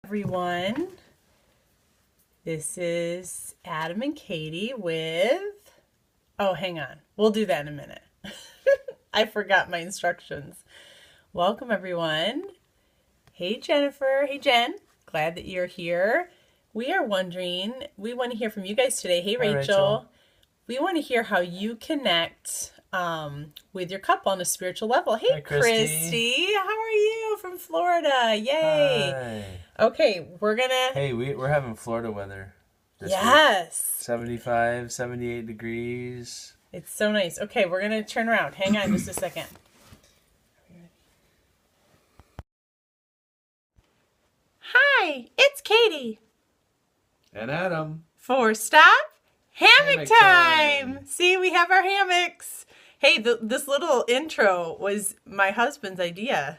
Everyone. This is Adam and Katie with... Oh, hang on. We'll do that in a minute. I forgot my instructions. Welcome, everyone. Hey, Jennifer. Hey, Jen. Glad that you're here. We want to hear from you guys today. Hey, Hi, Rachel. We want to hear how you connect with your couple on a spiritual level. Hey, Hi, Christy. How are you from Florida? Yay. Hi. Okay, we're going to... Hey, we're having Florida weather this week. Yes. 75, 78 degrees. It's so nice. Okay, we're going to turn around. Hang on just a second. Hi, it's Katie. And Adam. For Stop Hammock Hammock time. time. See, we have our hammocks. Hey, this little intro was my husband's idea.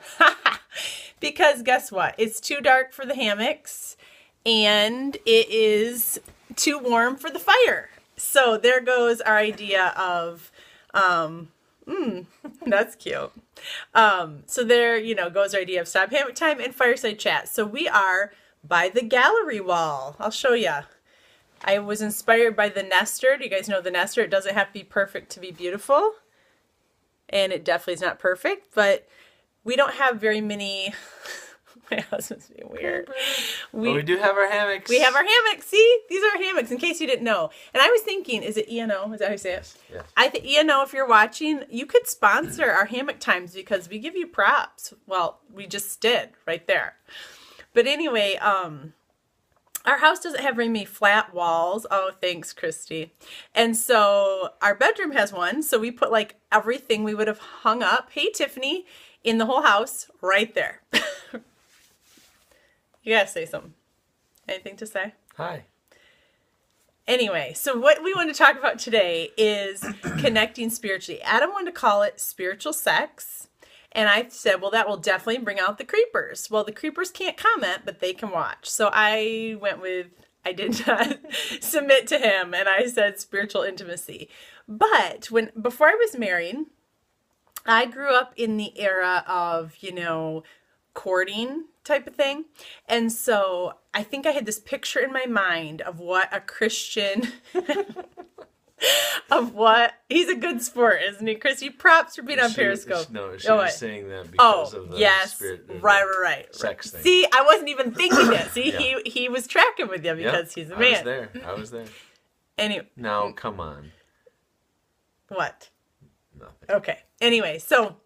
Because guess what? It's too dark for the hammocks and it is too warm for the fire. So there goes our idea of, that's cute. So there, goes our idea of Stop Hammock time and fireside chat. So we are by the gallery wall. I'll show you. I was inspired by the nester. Do you guys know the nester? It doesn't have to be perfect to be beautiful. And it definitely is not perfect, but we don't have very many... My husband's being weird. We do have our hammocks. We have our hammocks. See? These are our hammocks, in case you didn't know. And I was thinking, is it ENO? Is that how you say it? Yeah. I think ENO, if you're watching, you could sponsor our hammock times because we give you props. Well, we just did right there. But anyway, our house doesn't have very many flat walls. Oh, thanks, Christy. And so our bedroom has one. So we put like everything we would have hung up. Hey, Tiffany, in the whole house right there. You gotta say something. Anything to say? Hi. Anyway, so what we want to talk about today is connecting spiritually. Adam wanted to call it spiritual sex. And I said, well, that will definitely bring out the creepers. Well, the creepers can't comment, but they can watch. So I did not submit to him, and I said spiritual intimacy. But before I was married, I grew up in the era of, courting type of thing. And so I think I had this picture in my mind of what a Christian... he's a good sport, isn't he, Christy? Props for being on Periscope. She was saying that because of the spirit. Right. Sex thing. See, I wasn't even thinking that. See, Yeah. he was tracking with you because he's a man. I was there. Anyway. Now, come on. What? Nothing. Okay. Anyway, so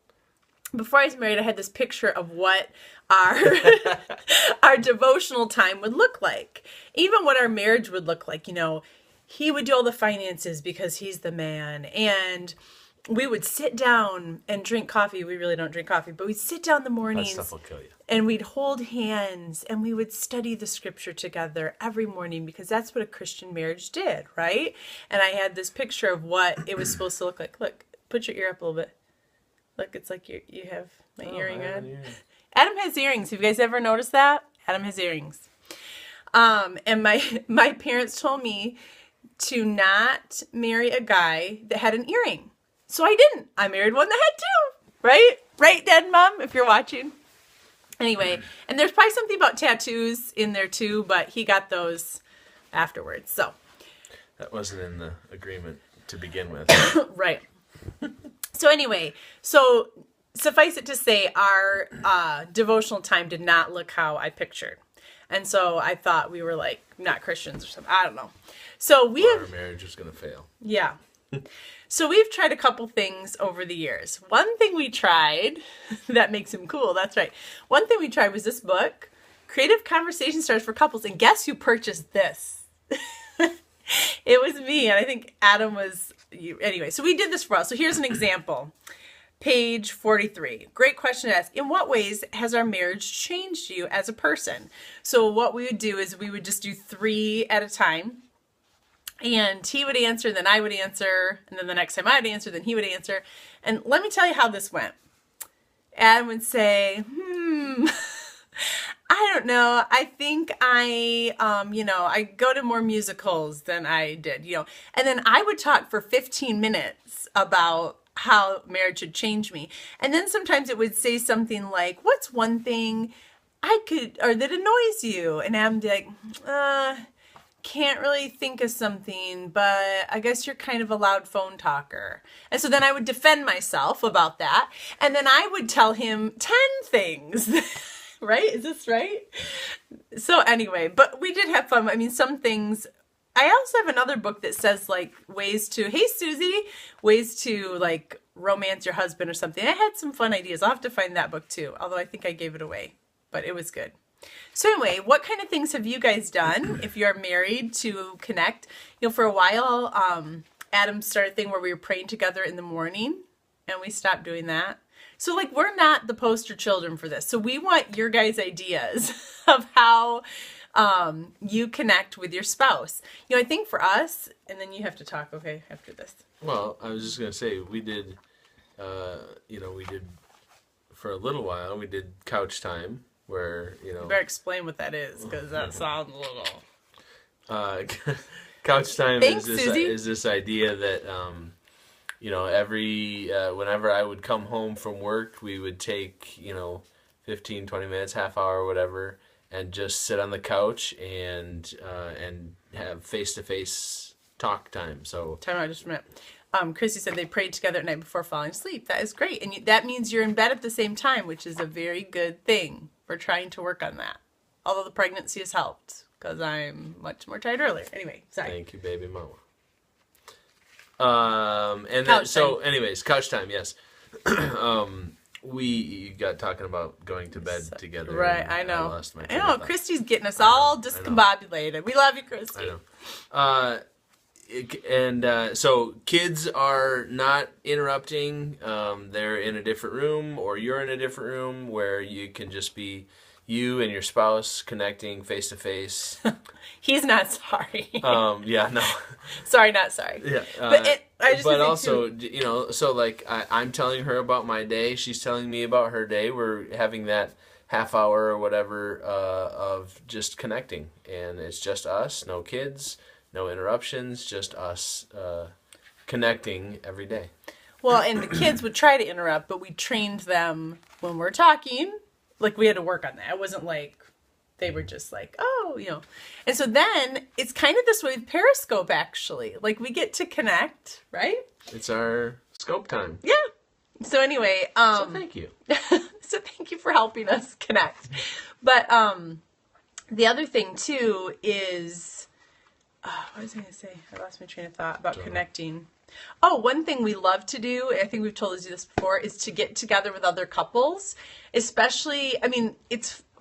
before I was married, I had this picture of what our our devotional time would look like. Even what our marriage would look like, He would do all the finances because he's the man. And we would sit down and drink coffee. We really don't drink coffee, but we'd sit down in the mornings. That stuff will kill you. And we'd hold hands and we would study the scripture together every morning because that's what a Christian marriage did, right? And I had this picture of what it was supposed to look like. Look, put your ear up a little bit. Look, it's like you have my earring on. Adam has earrings. Have you guys ever noticed that? Adam has earrings. And my parents told me to not marry a guy that had an earring. So I didn't. I married one that had two. Right? Right, Dad and Mom, if you're watching. Anyway, and there's probably something about tattoos in there too, but he got those afterwards. So that wasn't in the agreement to begin with. Right. So anyway, so suffice it to say, our devotional time did not look how I pictured. And so I thought we were like not Christians or something. I don't know. So our marriage was going to fail. Yeah. So we've tried a couple things over the years. One thing we tried that makes him cool. That's right. One thing we tried was this book, Creative Conversation Starters for Couples. And guess who purchased this? It was me. And I think Adam was you. Anyway, so we did this for us. So here's an example. Page 43. Great question to ask. In what ways has our marriage changed you as a person? So what we would do is we would just do 3 at a time. And he would answer, then I would answer, and then the next time I would answer, then he would answer. And let me tell you how this went. Adam would say, I don't know. I think I go to more musicals than I did, And then I would talk for 15 minutes about how marriage had changed me. And then sometimes it would say something like, what's one thing or that annoys you? And Adam'd be like, can't really think of something, but I guess you're kind of a loud phone talker. And so then I would defend myself about that. And then I would tell him 10 things. Right? Is this right? So anyway, but we did have fun. I mean, some things. I also have another book that says like ways to, hey Susie, ways to like romance your husband or something. I had some fun ideas. I'll have to find that book too. Although I think I gave it away, but it was good. So anyway, what kind of things have you guys done if you're married to connect? You know, for a while, Adam started a thing where we were praying together in the morning, and we stopped doing that. So like, we're not the poster children for this. So we want your guys' ideas of how you connect with your spouse. You know, I think for us, and then you have to talk, okay, after this. Well, I was just going to say, we did, for a little while, we did couch time, where, you know. You better explain what that is, because that sounds a little. Couch time Thanks, is this idea that, whenever I would come home from work, we would take, 15, 20 minutes, half hour, whatever, and just sit on the couch and have face-to-face talk time. So Time out just a minute. Chrissy said they prayed together at night before falling asleep. That is great. And that means you're in bed at the same time, which is a very good thing. We're trying to work on that. Although the pregnancy has helped, because I'm much more tired earlier. Anyway, sorry. Thank you, baby mama. Anyways, couch time, yes. We got talking about going to bed together. Right, I know. I lost my Christy's getting us all discombobulated. We love you, Christy. I know. So kids are not interrupting. They're in a different room, or you're in a different room where you can just be you and your spouse connecting face to face. He's not sorry. Yeah, no. Sorry, not sorry. Yeah. But also, so like I'm telling her about my day. She's telling me about her day. We're having that half hour or whatever of just connecting, and it's just us, no kids. No interruptions, just us connecting every day. Well, and the kids would try to interrupt, but we trained them when we're talking. Like, we had to work on that. It wasn't like they were just like, oh, And so then it's kind of this way with Periscope, actually. Like, we get to connect, right? It's our scope time. Yeah. So anyway. So thank you. So thank you for helping us connect. But the other thing, too, is... what was I going to say? I lost my train of thought about connecting. Oh, one thing we love to do, I think we've told you this before, is to get together with other couples. Especially,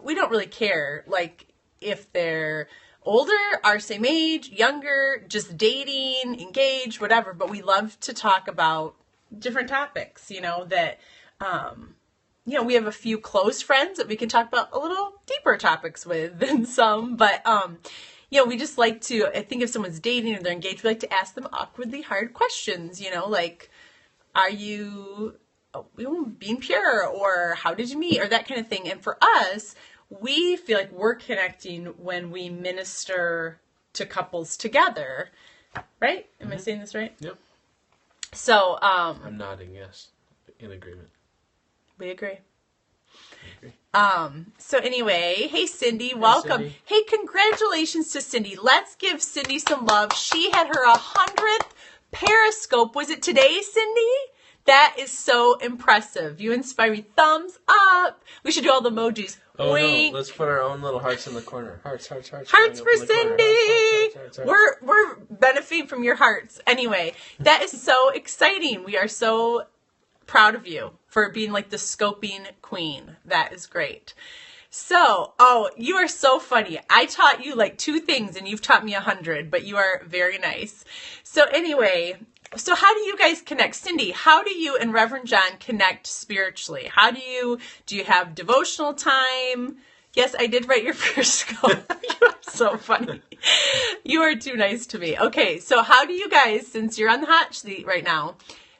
we don't really care, like, if they're older, our same age, younger, just dating, engaged, whatever. But we love to talk about different topics, that, we have a few close friends that we can talk about a little deeper topics with than some, but, we just like to, I think if someone's dating or they're engaged, we like to ask them awkwardly hard questions, like, are you being pure, or how did you meet, or that kind of thing. And for us, we feel like we're connecting when we minister to couples together, right? Am I saying this right? Yep. So, I'm nodding, yes, in agreement. We agree. So anyway, hey Cindy, welcome. Cindy. Hey, congratulations to Cindy. Let's give Cindy some love. She had her 100th Periscope. Was it today, Cindy? That is so impressive. You inspire me. Thumbs up. We should do all the emojis. Oh, Wink. no, let's put our own little hearts in the corner. Hearts. Hearts for Cindy. Hearts. We're benefiting from your hearts. Anyway, that is so exciting. We are so proud of you for being like the scoping queen. That is great. So, you are so funny. I taught you like 2 things and you've taught me 100, but you are very nice. So anyway, so how do you guys connect? Cindy, how do you and Reverend John connect spiritually? Do you have devotional time? Yes, I did write your Periscope. You are so funny. You are too nice to me. Okay, so how do you guys, since you're on the hot seat right now,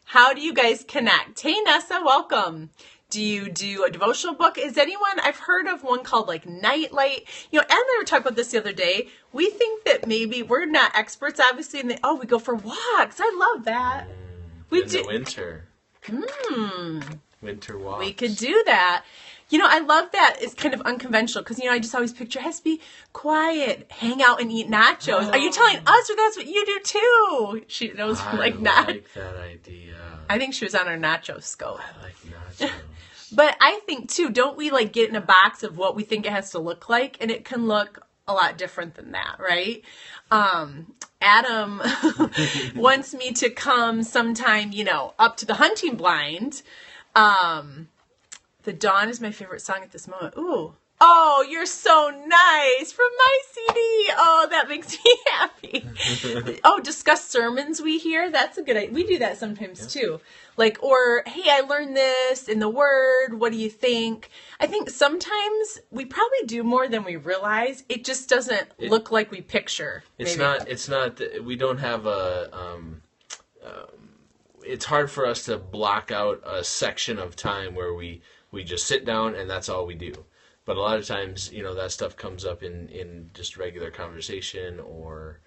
how do you guys connect? Hey, Nessa, welcome. Do you do a devotional book? I've heard of one called like Nightlight. Ed and I were talking about this the other day. We think that maybe we're not experts, obviously, we go for walks. I love that. The winter. Mm. Winter walks. We could do that. I love that it's kind of unconventional because, I just always picture it has to be quiet, hang out and eat nachos. Are you telling us or that's what you do too? She knows I like that idea. I think she was on her nacho scope. I like nachos. But I think too, don't we like get in a box of what we think it has to look like? And it can look a lot different than that, right? Adam wants me to come sometime, up to the hunting blind. The Dawn is my favorite song at this moment. Ooh. Oh, you're so nice from my CD. Oh, that makes me happy. Oh, discuss sermons we hear. That's a good idea. We do that sometimes too. Like, or, hey, I learned this in the Word. What do you think? I think sometimes we probably do more than we realize. It just doesn't look like we picture. It's not, we don't have it's hard for us to block out a section of time where we just sit down and that's all we do. But a lot of times, that stuff comes up in just regular conversation or,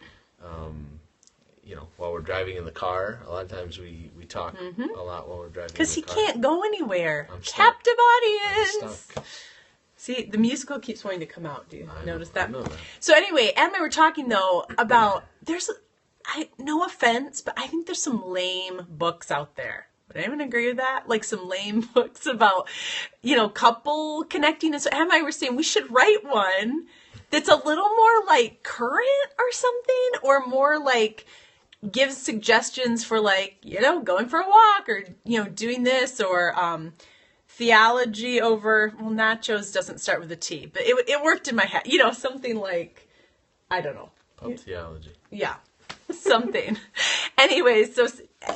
while we're driving in the car. A lot of times we talk a lot while we're driving in the car. Because he can't go anywhere. I'm stuck. Captive audience. I'm stuck. See, the musical keeps wanting to come out. Do you notice that? I know that. So anyway, Adam and I were talking, though, about no offense, but I think there's some lame books out there. Would anyone agree with that? Like some lame books about, couple connecting. And so Adam and I were saying we should write one that's a little more like current or something, or more like gives suggestions for like, going for a walk or, doing this or theology over, nachos doesn't start with a T, but it worked in my head, something like, I don't know. Pub theology. Yeah. Something. Anyways, so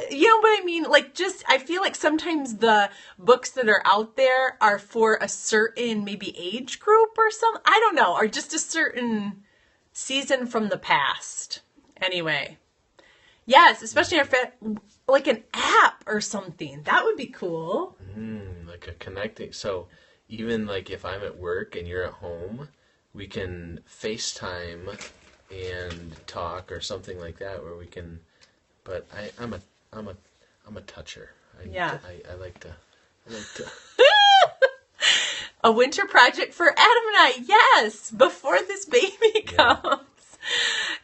you know what I mean? Like, just, I feel like sometimes the books that are out there are for a certain maybe age group or something. I don't know. Or just a certain season from the past. Anyway. Yes, especially like an app or something. That would be cool. Like a connecting. So even like if I'm at work and you're at home, we can FaceTime and talk or something like that where we can, but I'm a toucher. I like to a winter project for Adam and I. Yes, before this baby comes.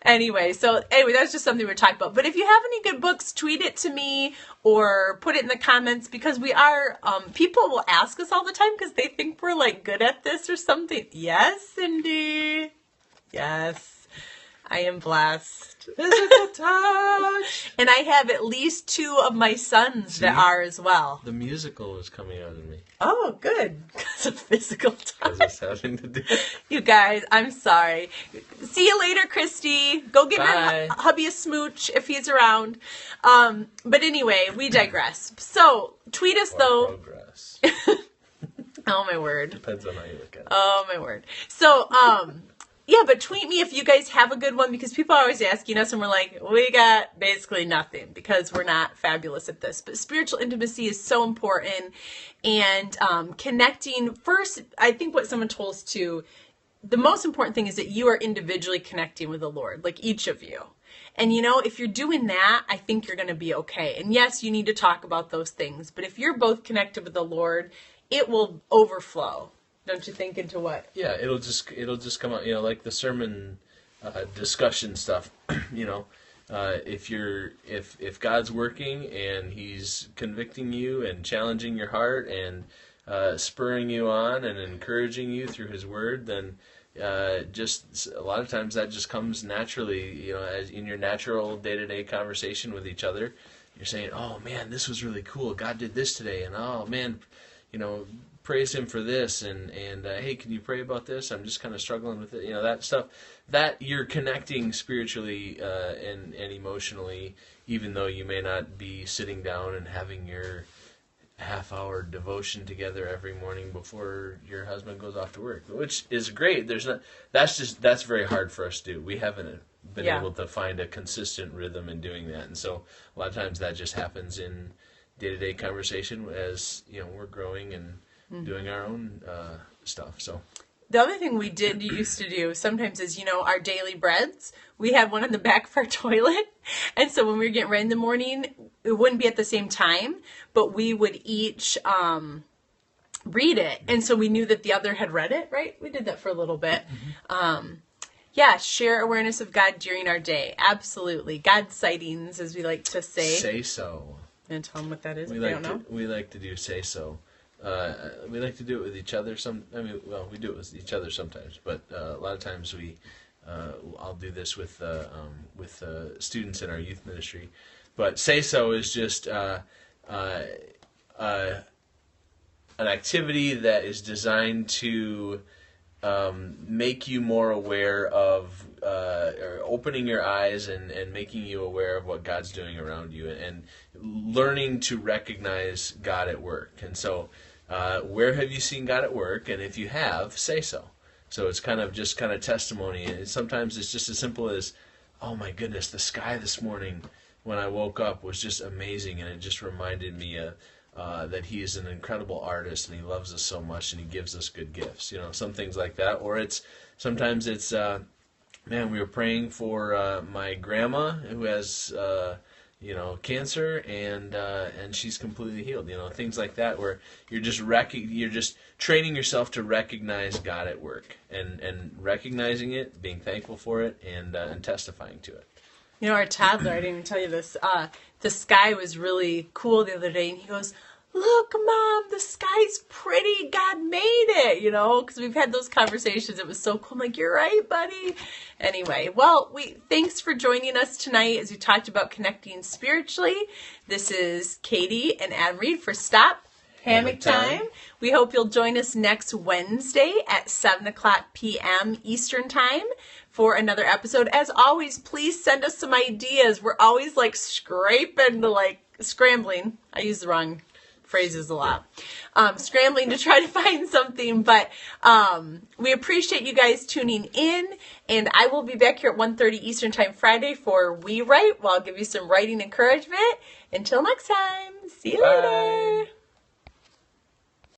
Anyway, that's just something we're talking about. But if you have any good books, tweet it to me or put it in the comments because we are, people will ask us all the time because they think we're like good at this or something. Yes, Cindy. Yes. I am blessed. Physical touch. And I have at least 2 of my sons that are as well. The musical is coming out of me. Oh, good. Because of physical touch. Because it's having to do. You guys, I'm sorry. See you later, Christy. Go give your hubby a smooch if he's around. But anyway, we digress. So, tweet us though. Progress. Oh, my word. Depends on how you look at it. Oh, my word. So, yeah, but tweet me if you guys have a good one because people are always asking us and we're like, we got basically nothing because we're not fabulous at this. But spiritual intimacy is so important and connecting. First, I think what someone told us too, the most important thing is that you are individually connecting with the Lord, like each of you. And if you're doing that, I think you're going to be okay. And yes, you need to talk about those things. But if you're both connected with the Lord, it will overflow. Don't you think into what? Yeah, it'll just come out, like the sermon discussion stuff, if God's working and he's convicting you and challenging your heart and spurring you on and encouraging you through his word, then just a lot of times that just comes naturally, as in your natural day-to-day conversation with each other. You're saying, oh man, this was really cool. God did this today. And oh man, praise him for this, and hey, can you pray about this? I'm just kind of struggling with it. That stuff, that you're connecting spiritually and emotionally, even though you may not be sitting down and having your half-hour devotion together every morning before your husband goes off to work, which is great. That's very hard for us to do. We haven't been able to find a consistent rhythm in doing that, and so a lot of times that just happens in day-to-day conversation as we're growing and doing our own stuff. So the other thing we used to do sometimes is, our daily breads. We had one in the back of our toilet. And so when we were getting ready in the morning, it wouldn't be at the same time, but we would each read it. And so we knew that the other had read it, right? We did that for a little bit. Yeah, share awareness of God during our day. Absolutely. God sightings, as we like to say. Say so. And tell them what that is if they don't know. We like to do say so. We like to do it with each other. We do it with each other sometimes, but a lot of times I'll do this with students in our youth ministry. But say so is just an activity that is designed to make you more aware of, or opening your eyes and making you aware of what God's doing around you, and learning to recognize God at work. And so, where have you seen God at work? And if you have, say so. So it's kind of testimony. And sometimes it's just as simple as, oh my goodness, the sky this morning when I woke up was just amazing, and it just reminded me that he is an incredible artist, and he loves us so much, and he gives us good gifts. Some things like that. Or sometimes it's man, we were praying for my grandma who has cancer, and she's completely healed. Things like that, where you're just training yourself to recognize God at work, and recognizing it, being thankful for it, and testifying to it. Our toddler, I didn't even tell you this, the sky was really cool the other day, and he goes, "Look, Mom, the sky's pretty. God made it," because we've had those conversations. It was so cool. I'm like, "You're right, buddy." Anyway, well, thanks for joining us tonight as we talked about connecting spiritually. This is Katie and Adam Reed for Stop Hammock Time. We hope you'll join us next Wednesday at 7:00 p.m. Eastern Time for another episode. As always, please send us some ideas. We're always scrambling. I use the wrong phrases a lot. Scrambling to try to find something, but we appreciate you guys tuning in, and I will be back here at 1:30 Eastern Time Friday for We Write, where I'll give you some writing encouragement. Until next time, see you later.